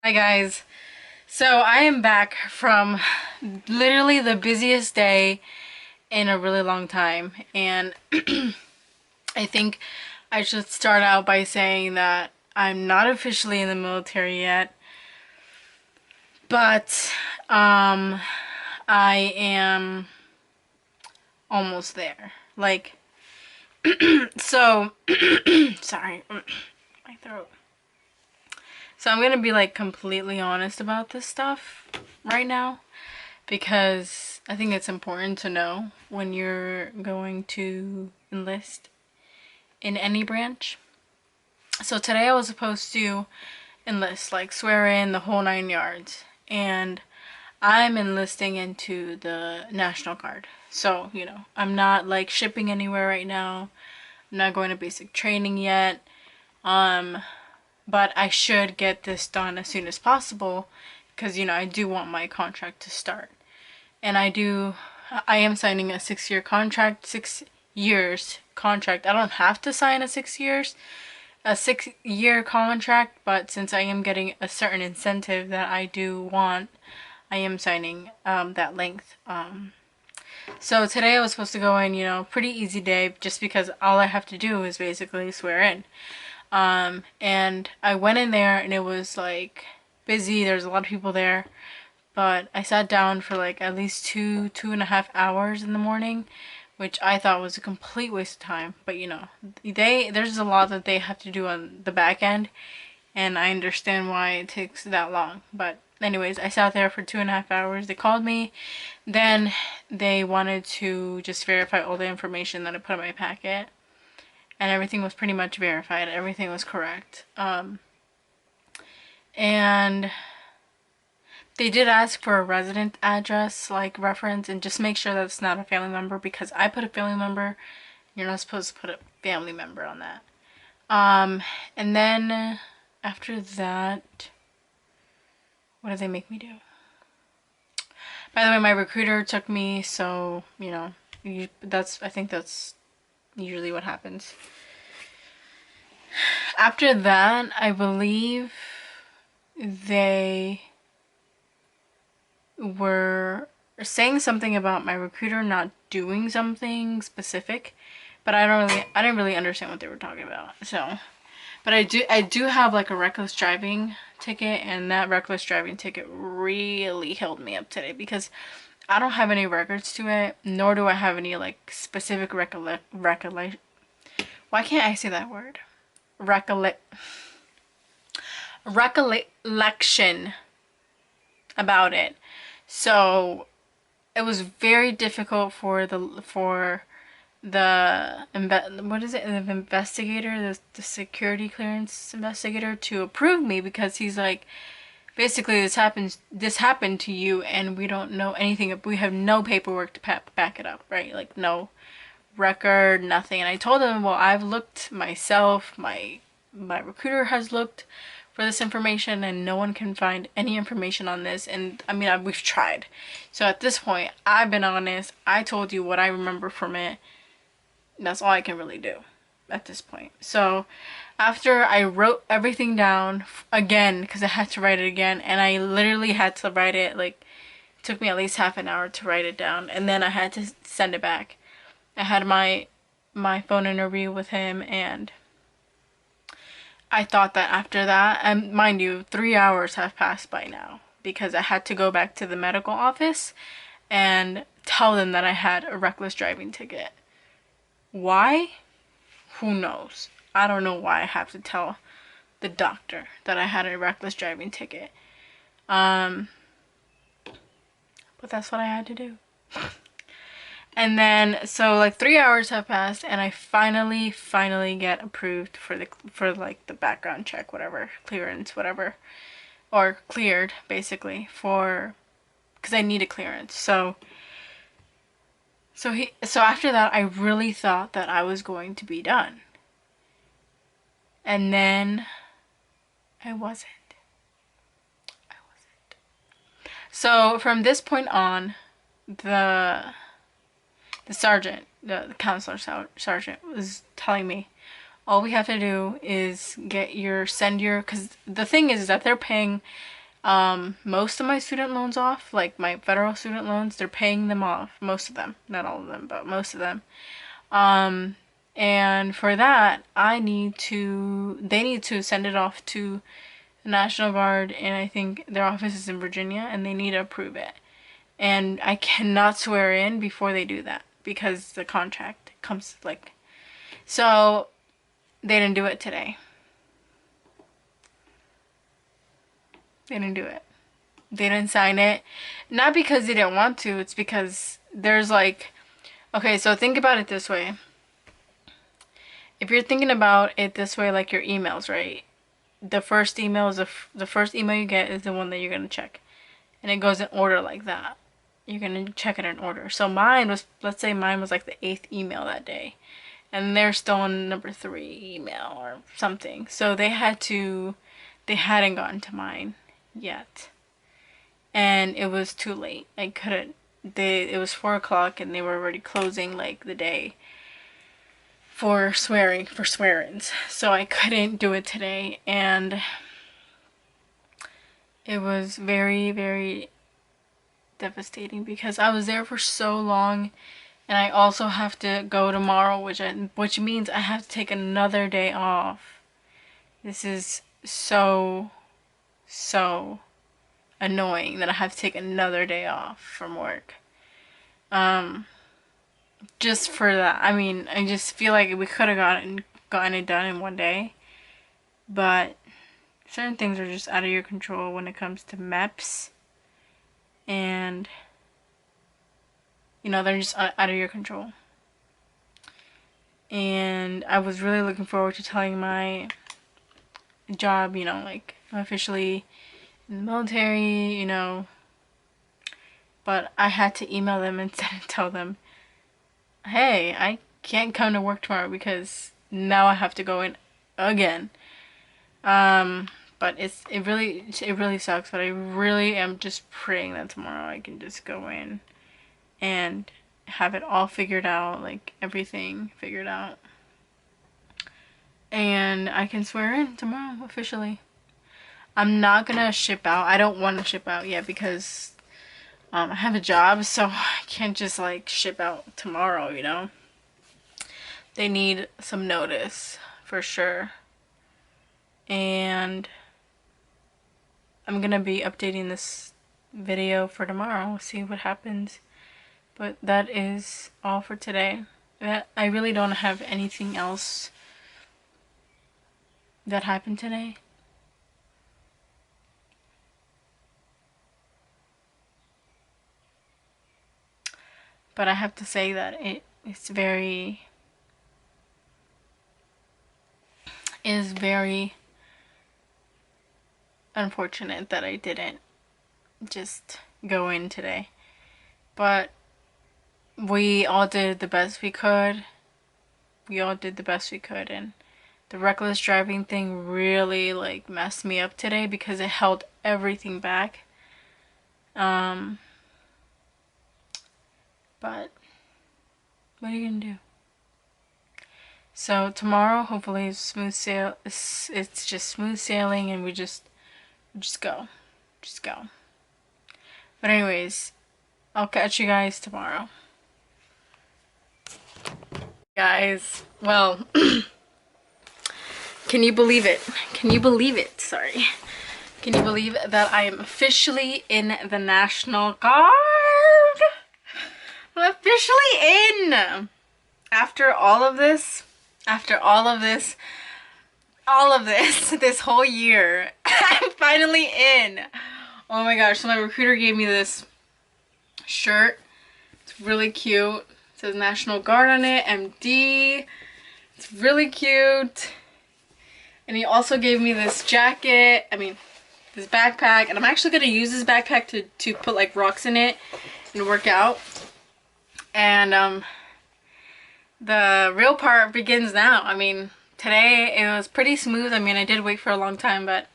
Hi guys. So I am back from literally the busiest day in a really long time, and I think I should start out by saying that I'm not officially in the military yet, but um I am almost there. So sorry, my throat. So I'm gonna be like completely honest about this stuff right now, because I think it's important to know when you're going to enlist in any branch. So today I was supposed to enlist, like swear in the whole 9 yards, and I'm enlisting into the National Guard. So, I'm not like shipping anywhere right now. I'm not going to basic training yet. Um, but I should get this done as soon as possible because, I do want my contract to start. And I am signing a 6 year contract, 6 years contract. I don't have to sign a 6 year contract, but since I am getting a certain incentive that I do want, I am signing that length. So today I was supposed to go in, pretty easy day, just because all I have to do is basically swear in. And I went in there and it was like busy. There's a lot of people there, but I sat down for like at least 2.5 hours in the morning, which I thought was a complete waste of time. But there's a lot that they have to do on the back end, and I understand why it takes that long. But anyways, I sat there for 2.5 hours. They called me, then they wanted to just verify all the information that I put in my packet, and everything was pretty much verified. Everything was correct. And they did ask for a resident address, like reference, and just make sure that it's not a family member, because I put a family member. You're not supposed to put a family member on that. And then after that, what did they make me do? By the way, my recruiter took me, so I think that's usually what happens. After that, I believe they were saying something about my recruiter not doing something specific, but I didn't really understand what they were talking about. So, but I do have like a reckless driving ticket, and that reckless driving ticket really held me up today because I don't have any records to it, nor do I have any like specific recollect. Why can't I say that word? Recollect recollection about it. So it was very difficult for the what is it, the investigator, the security clearance investigator, to approve me, because he's like, basically this happened to you and we don't know anything, we have no paperwork to back it up, right? Like no record, nothing. And I told him, well, I've looked myself, my recruiter has looked for this information, and no one can find any information on this. And I mean, we've tried. So at this point, I've been honest. I told you what I remember from it. That's all I can really do at this point. So after I wrote everything down again, because I had to write it again, and I literally had to write it, like, it took me at least half an hour to write it down, and then I had to send it back. I had my phone interview with him, and I thought that after that, and mind you, 3 hours have passed by now, because I had to go back to the medical office and tell them that I had a reckless driving ticket. Why? Who knows? I don't know why I have to tell the doctor that I had a reckless driving ticket. But that's what I had to do. And then, so like 3 hours have passed, and I finally get approved for like the background check, whatever, clearance, whatever, or cleared basically for, because I need a clearance. So after that, I really thought that I was going to be done, and then I wasn't. I wasn't. So from this point on, the sergeant, the counselor sergeant, was telling me, all we have to do is because the thing is that they're paying most of my student loans off, like my federal student loans, they're paying them off, most of them, not all of them, but most of them. And for that, they need to send it off to the National Guard, and I think their office is in Virginia, and they need to approve it. And I cannot swear in before they do that because the contract comes like, so they didn't do it today. They didn't do it. They didn't sign it. Not because they didn't want to, it's because there's like, okay, so think about it this way. If you're thinking about it this way, like your emails, right? The first email is the first email you get is the one that you're going to check. And it goes in order like that. You're going to check it in order. So let's say mine was like the 8th email that day. And they're still on number 3 email or something. So they hadn't gotten to mine yet. And it was too late. It was 4 o'clock and they were already closing like the day for swear-ins. So I couldn't do it today, and it was very, very devastating because I was there for so long, and I also have to go tomorrow, which means I have to take another day off. This is so annoying that I have to take another day off from work. Just for that. I mean, I just feel like we could have gotten it done in one day. But certain things are just out of your control when it comes to MEPS. And, they're just out of your control. And I was really looking forward to telling my job, like, I'm officially in the military, But I had to email them instead and tell them, hey, I can't come to work tomorrow because now I have to go in again. But it really sucks, but I really am just praying that tomorrow I can just go in and have it all figured out, like everything figured out. And I can swear in tomorrow officially. I'm not gonna ship out. I don't want to ship out yet because I have a job, so I can't just like ship out tomorrow, They need some notice for sure. And I'm gonna be updating this video for tomorrow, see what happens. But that is all for today. I really don't have anything else that happened today. But I have to say that it's very unfortunate that I didn't just go in today. But we all did the best we could. And the reckless driving thing really like messed me up today because it held everything back. But what are you gonna do? So tomorrow, hopefully, it's just smooth sailing, and we just go. But anyways, I'll catch you guys tomorrow. Guys, well, can you believe it? Sorry. Can you believe that I am officially in the National Guard? I'm officially in! After all of this, this whole year, I'm finally in. Oh my gosh, so my recruiter gave me this shirt. It's really cute. It says National Guard on it, MD. It's really cute. And he also gave me this jacket, this backpack. And I'm actually going to use this backpack to put like rocks in it and work out. And the real part begins now. Today it was pretty smooth. I did wait for a long time, but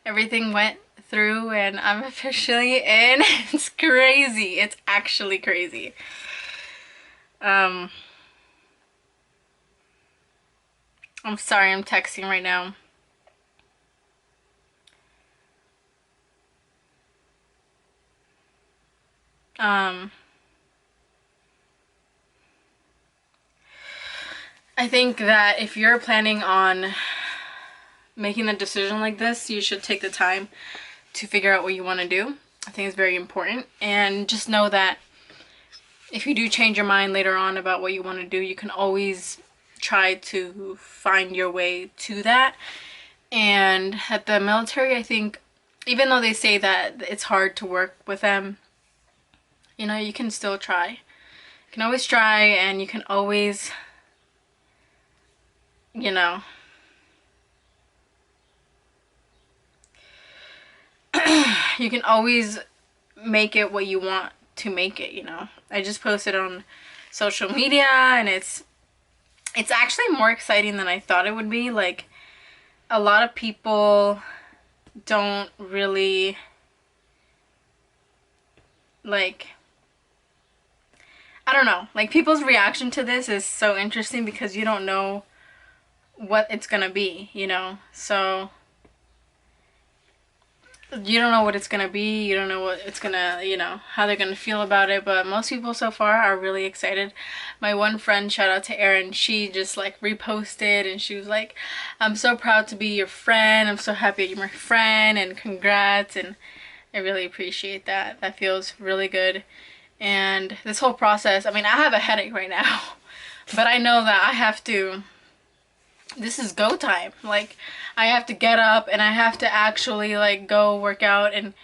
everything went through and I'm officially in. It's crazy. It's actually crazy. I'm sorry, I'm texting right now. I think that if you're planning on making a decision like this, you should take the time to figure out what you want to do. I think it's very important. And just know that if you do change your mind later on about what you want to do, you can always try to find your way to that. And at the military, I think, even though they say that it's hard to work with them, you know, you can still try. You can always try, and you can always, you know, you can always make it what you want to make it, you know. I just posted on social media, and it's actually more exciting than I thought it would be. Like, a lot of people don't really, like, I don't know, like, people's reaction to this is so interesting because you don't know what it's gonna be, you know. So you don't know what it's gonna be, you don't know what it's gonna, you know, how they're gonna feel about it, but most people so far are really excited. My one friend, shout out to Erin, she just like reposted and she was like, I'm so proud to be your friend, I'm so happy you're my friend, and congrats. And I really appreciate that. That feels really good. And this whole process, I mean, I have a headache right now, but I know that I have to, this is go time. Like, I have to get up and I have to actually like go work out and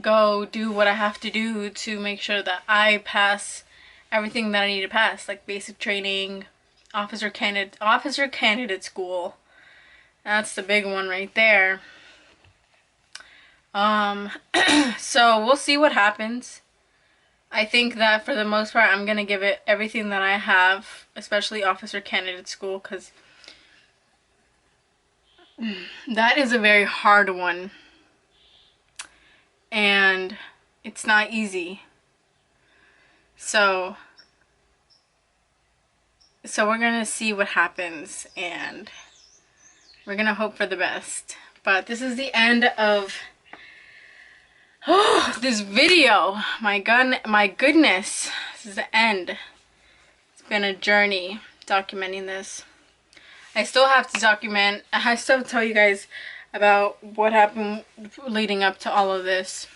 go do what I have to do to make sure that I pass everything that I need to pass, like basic training, officer candidate school. That's the big one right there. So we'll see what happens. I think that for the most part, I'm gonna give it everything that I have, especially officer candidate school, because that is a very hard one. And it's not easy. So we're gonna see what happens, and we're gonna hope for the best. But this is the end of this video. My goodness, this is the end. It's been a journey documenting this. I still have to document, I still have to tell you guys about what happened leading up to all of this.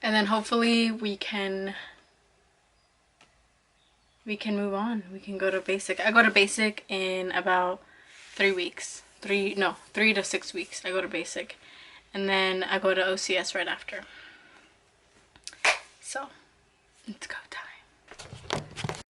And then hopefully we can move on. We can go to basic. I go to basic in about 3 weeks. 3 to 6 weeks I go to basic. And then I go to OCS right after. So, let's go.